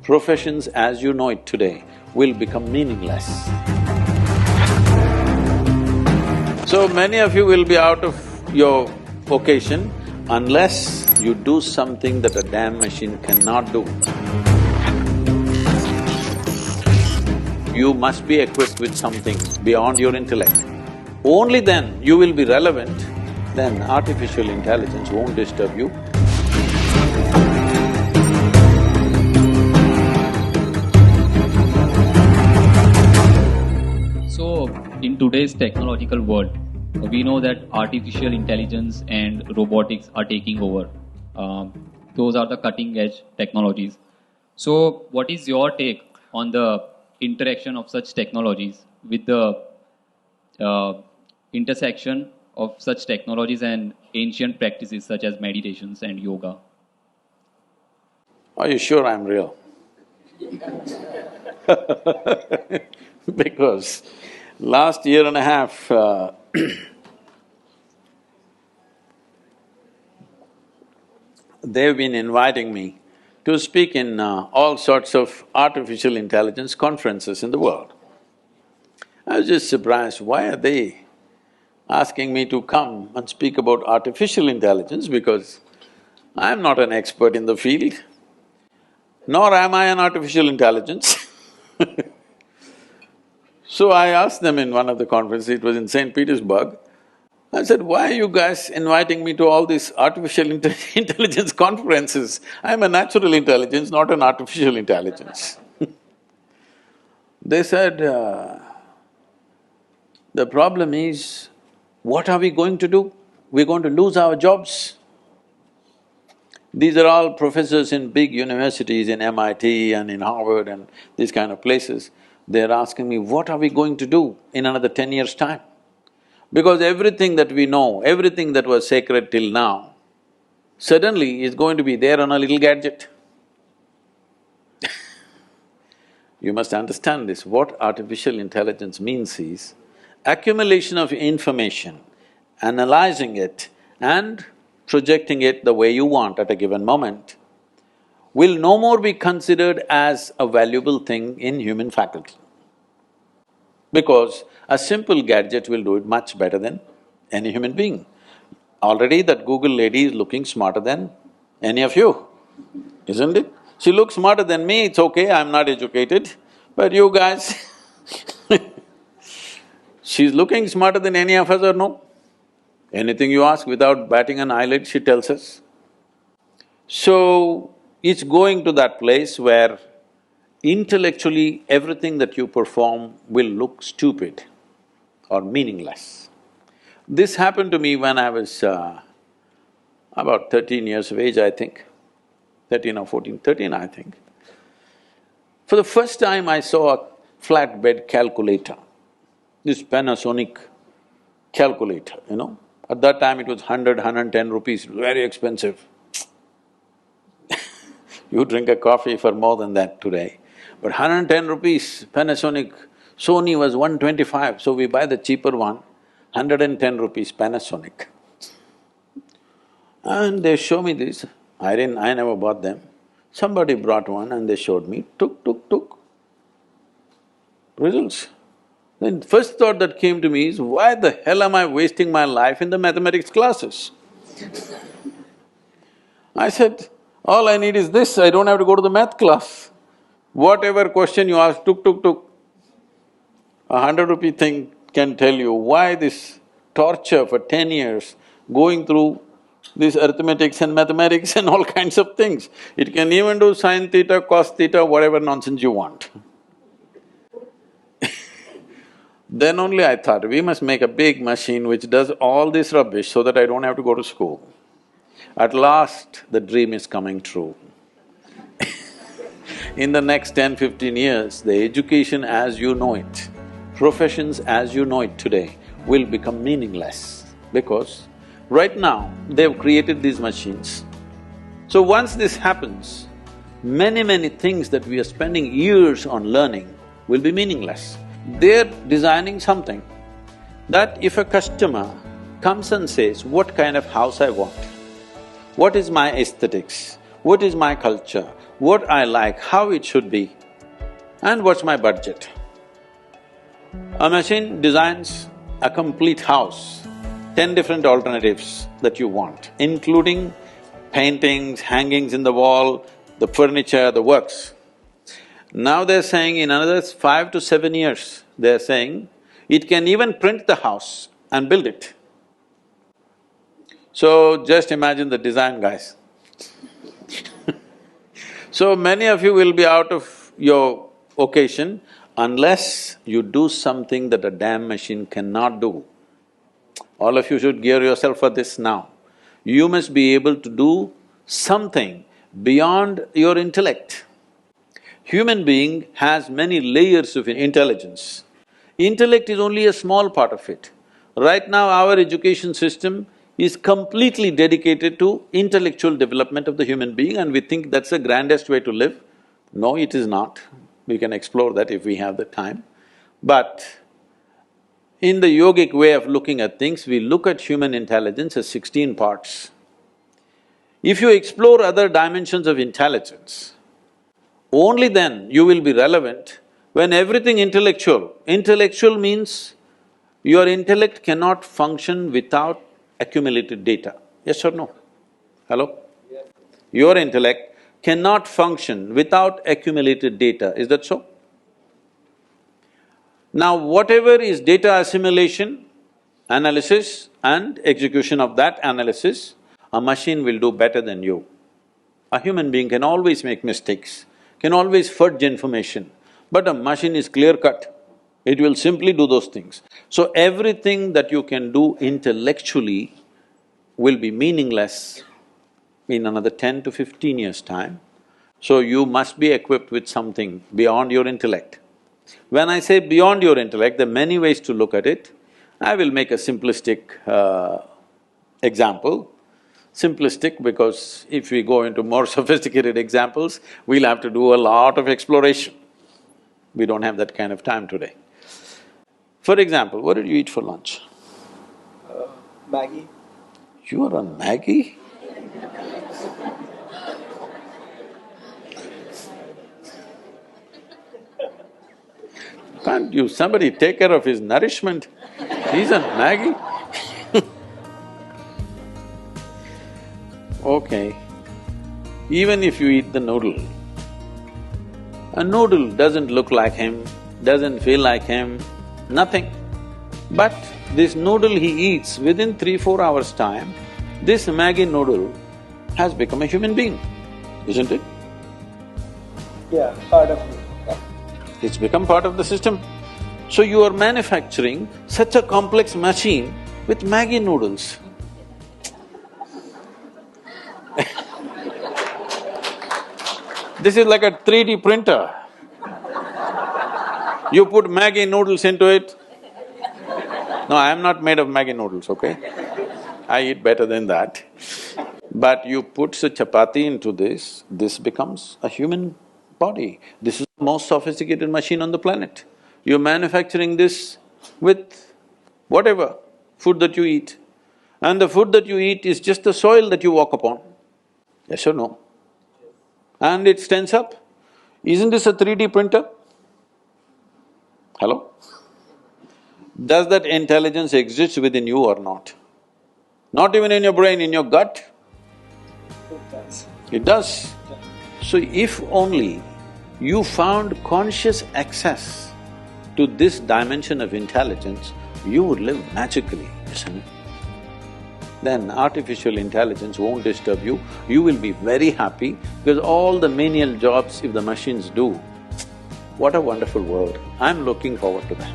Professions as you know it today will become meaningless. So many of you will be out of your vocation unless you do something that a damn machine cannot do. You must be equipped with something beyond your intellect. Only then you will be relevant, then artificial intelligence won't disturb you. So, in today's technological world, we know that artificial intelligence and robotics are taking over. Those are the cutting edge technologies. So, what is your take on the interaction of such technologies with the intersection of such technologies and ancient practices such as meditations and yoga? Are you sure I'm real? Because last year and a half, they've been inviting me to speak in all sorts of artificial intelligence conferences in the world. I was just surprised, why are they asking me to come and speak about artificial intelligence, because I'm not an expert in the field, nor am I an artificial intelligence. So I asked them in one of the conferences, it was in St. Petersburg, I said, why are you guys inviting me to all these artificial intelligence conferences? I'm a natural intelligence, not an artificial intelligence. They said, the problem is, what are we going to do? We're going to lose our jobs. These are all professors in big universities, in MIT and in Harvard and these kind of places. They're asking me, what are we going to do in another 10 years' time? Because everything that we know, everything that was sacred till now, suddenly is going to be there on a little gadget. You must understand this, what artificial intelligence means is accumulation of information, analyzing it and projecting it the way you want at a given moment, will no more be considered as a valuable thing in human faculty. Because a simple gadget will do it much better than any human being. Already that Google lady is looking smarter than any of you, isn't it? She looks smarter than me, it's okay, I'm not educated, but you guys she's looking smarter than any of us or no? Anything you ask, without batting an eyelid, she tells us. So, it's going to that place where intellectually everything that you perform will look stupid or meaningless. This happened to me when I was about 13 years of age, I think, 13 or 14, 13 I think. For the first time I saw a flatbed calculator, this Panasonic calculator, you know. At that time it was 110 rupees, very expensive. You drink a coffee for more than that today. But 110 rupees, Panasonic, Sony was 125, so we buy the cheaper one, 110 rupees Panasonic. And they show me this, I never bought them. Somebody brought one and they showed me, took, results. Then first thought that came to me is, why the hell am I wasting my life in the mathematics classes? I said, all I need is this, I don't have to go to the math class. Whatever question you ask, took. A 100-rupee thing can tell you why this torture for 10 years, going through this arithmetics and mathematics and all kinds of things. It can even do sin theta, cos theta, whatever nonsense you want. Then only I thought, we must make a big machine which does all this rubbish so that I don't have to go to school. At last, the dream is coming true. In the next 10-15 years, the education as you know it, professions as you know it today will become meaningless, because right now they've created these machines. So once this happens, many things that we are spending years on learning will be meaningless. They're designing something that if a customer comes and says, what kind of house I want, what is my aesthetics, what is my culture, what I like, how it should be, and what's my budget. A machine designs a complete house, 10 different alternatives that you want, including paintings, hangings in the wall, the furniture, the works. Now they're saying in another 5 to 7 years, they're saying it can even print the house and build it. So just imagine the design, guys. So many of you will be out of your occasion unless you do something that a damn machine cannot do. All of you should gear yourself for this now. You must be able to do something beyond your intellect. Human being has many layers of intelligence. Intellect is only a small part of it. Right now, our education system is completely dedicated to intellectual development of the human being, and we think that's the grandest way to live. No, it is not. We can explore that if we have the time. But in the yogic way of looking at things, we look at human intelligence as 16 parts. If you explore other dimensions of intelligence, only then you will be relevant when everything intellectual. Intellectual means your intellect cannot function without accumulated data. Yes or no? Hello? Yes. Your intellect cannot function without accumulated data, is that so? Now, whatever is data assimilation, analysis and execution of that analysis, a machine will do better than you. A human being can always make mistakes, can always fudge information, but a machine is clear-cut. It will simply do those things. So everything that you can do intellectually will be meaningless in another 10 to 15 years' time. So you must be equipped with something beyond your intellect. When I say beyond your intellect, there are many ways to look at it. I will make a simplistic example. Simplistic because if we go into more sophisticated examples, we'll have to do a lot of exploration. We don't have that kind of time today. For example, what did you eat for lunch? Maggie. You are on Maggie? Can't you… somebody take care of his nourishment? He's on Maggie? Okay, even if you eat the noodle, a noodle doesn't look like him, doesn't feel like him, nothing. But this noodle he eats, within 3-4 hours' time, this Maggi noodle has become a human being, isn't it? Yeah, part of it. It's become part of the system. So you are manufacturing such a complex machine with Maggi noodles. This is like a 3D printer. You put Maggi noodles into it. No, I am not made of Maggi noodles, okay? I eat better than that. But you put a chapati into this becomes a human body. This is the most sophisticated machine on the planet. You're manufacturing this with whatever food that you eat. And the food that you eat is just the soil that you walk upon. Yes or no? And it stands up. Isn't this a 3D printer? Hello? Does that intelligence exist within you or not? Not even in your brain, in your gut? It does. It does. So if only you found conscious access to this dimension of intelligence, you would live magically, isn't it? Then artificial intelligence won't disturb you, you will be very happy because all the menial jobs if the machines do, what a wonderful world. I'm looking forward to that.